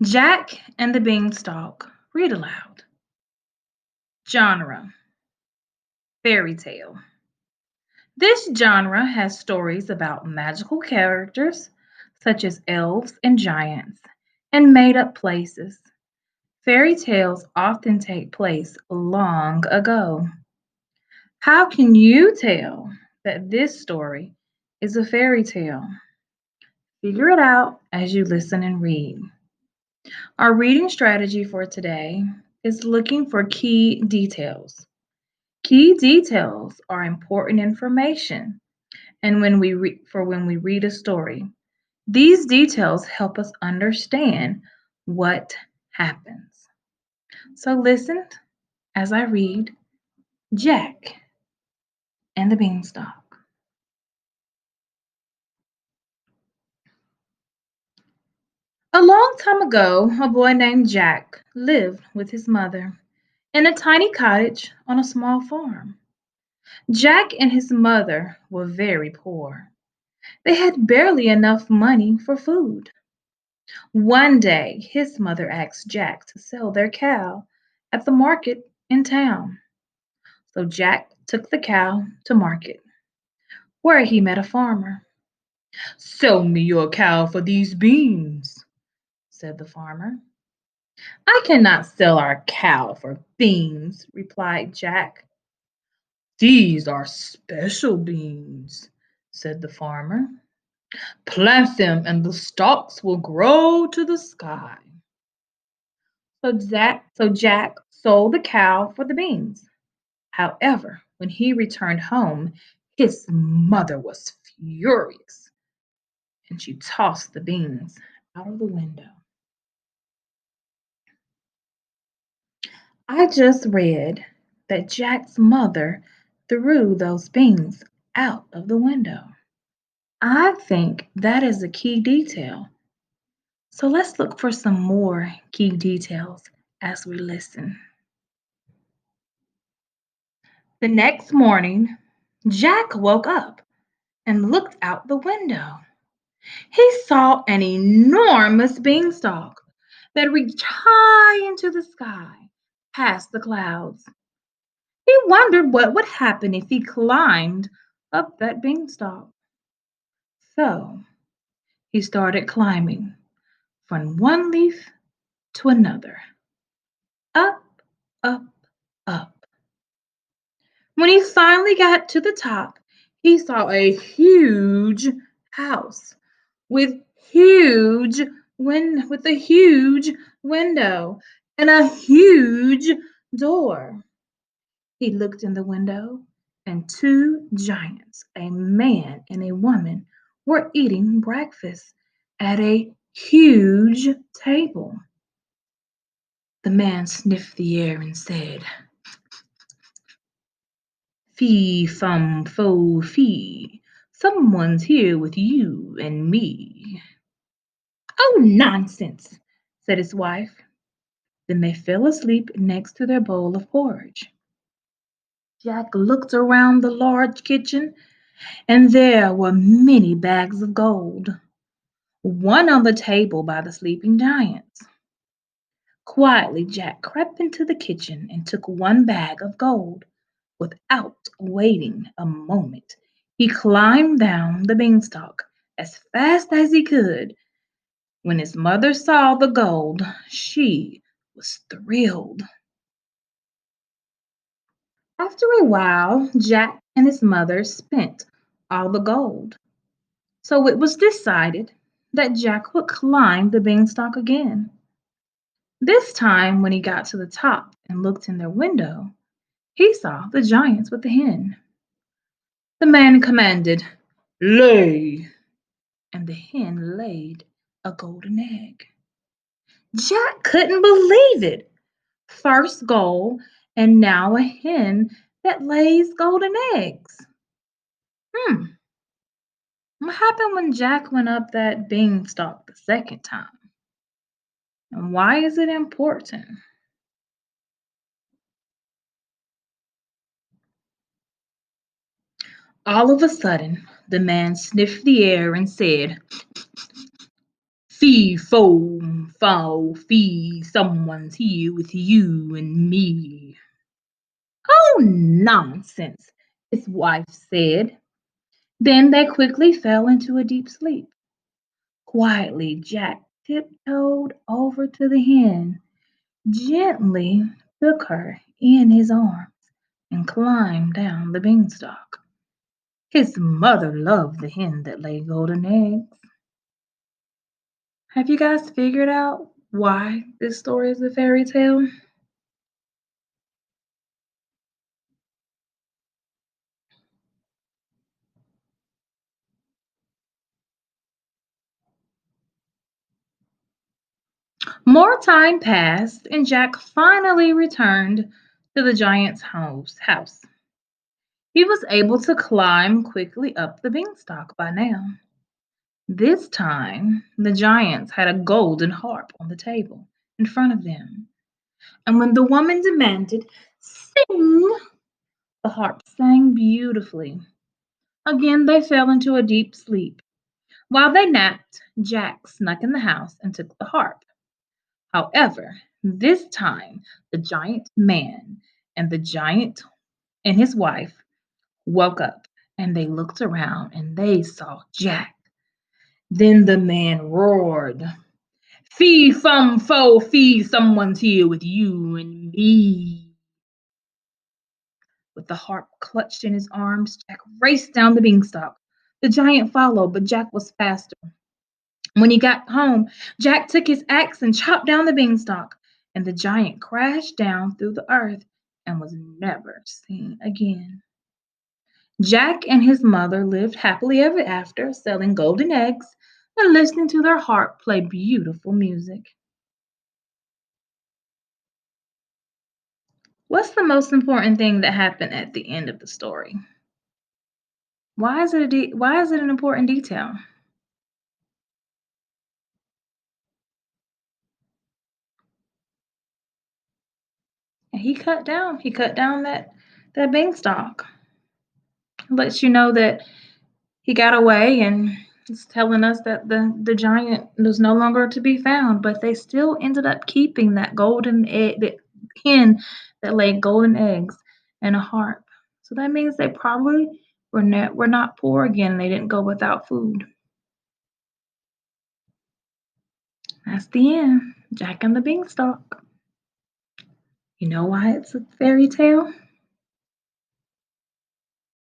Jack and the Beanstalk. Read aloud. Genre: fairy tale. This genre has stories about magical characters, such as elves and giants, and made up places. Fairy tales often take place long ago. How can you tell that this story is a fairy tale? Figure it out as you listen and read. Our reading strategy for today is looking for key details. Key details are important information, and when we read a story, these details help us understand what happens. So listen as I read Jack and the Beanstalk. A long time ago, a boy named Jack lived with his mother in a tiny cottage on a small farm. Jack and his mother were very poor. They had barely enough money for food. One day, his mother asked Jack to sell their cow at the market in town. So Jack took the cow to market, where he met a farmer. "Sell me your cow for these beans," said the farmer. "I cannot sell our cow for beans," replied Jack. "These are special beans," said the farmer. "Plant them and the stalks will grow to the sky." So Jack sold the cow for the beans. However, when he returned home, his mother was furious and she tossed the beans out of the window. I just read that Jack's mother threw those beans out of the window. I think that is a key detail. So let's look for some more key details as we listen. The next morning, Jack woke up and looked out the window. He saw an enormous beanstalk that reached high into the sky, past the clouds. He wondered what would happen if he climbed up that beanstalk. So he started climbing from one leaf to another, up, up, up. When he finally got to the top, he saw a huge house with with a huge window and a huge door. He looked in the window, and two giants, a man and a woman, were eating breakfast at a huge table. The man sniffed the air and said, "Fee fum fo fee. Someone's here with you and me." "Oh, nonsense," said his wife. Then they fell asleep next to their bowl of porridge. Jack looked around the large kitchen, and there were many bags of gold, one on the table by the sleeping giants. Quietly, Jack crept into the kitchen and took one bag of gold. Without waiting a moment, he climbed down the beanstalk as fast as he could. When his mother saw the gold, she was thrilled. After a while, Jack and his mother spent all the gold. So it was decided that Jack would climb the beanstalk again. This time, when he got to the top and looked in their window, he saw the giants with the hen. The man commanded, "Lay," and the hen laid a golden egg. Jack couldn't believe it. First gold, and now a hen that lays golden eggs. Hmm, what happened when Jack went up that beanstalk the second time? And why is it important? All of a sudden, the man sniffed the air and said, Fee, fo, fee, someone's here with you and me. Oh, nonsense, his wife said. Then they quickly fell into a deep sleep. Quietly, Jack tiptoed over to the hen, gently took her in his arms, and climbed down the beanstalk. His mother loved the hen that laid golden eggs. Have you guys figured out why this story is a fairy tale? More time passed, and Jack finally returned to the giant's house. He was able to climb quickly up the beanstalk by now. This time, the giants had a golden harp on the table in front of them. And when the woman demanded, "Sing," the harp sang beautifully. Again, they fell into a deep sleep. While they napped, Jack snuck in the house and took the harp. However, this time, the giant man and the giant and his wife woke up and they looked around and they saw Jack. Then the man roared, "Fee, fum, fo, fee, someone's here with you and me." With the harp clutched in his arms, Jack raced down the beanstalk. The giant followed, but Jack was faster. When he got home, Jack took his axe and chopped down the beanstalk, and the giant crashed down through the earth and was never seen again. Jack and his mother lived happily ever after, selling golden eggs and listening to their harp play beautiful music. What's the most important thing that happened at the end of the story? Why is it an important detail? And he cut down that beanstalk. Lets you know that he got away, and it's telling us that the giant was no longer to be found, but they still ended up keeping that golden egg, the hen that laid golden eggs and a harp. So that means they probably were not poor again. They didn't go without food. That's the end. Jack and the Beanstalk. You know why it's a fairy tale?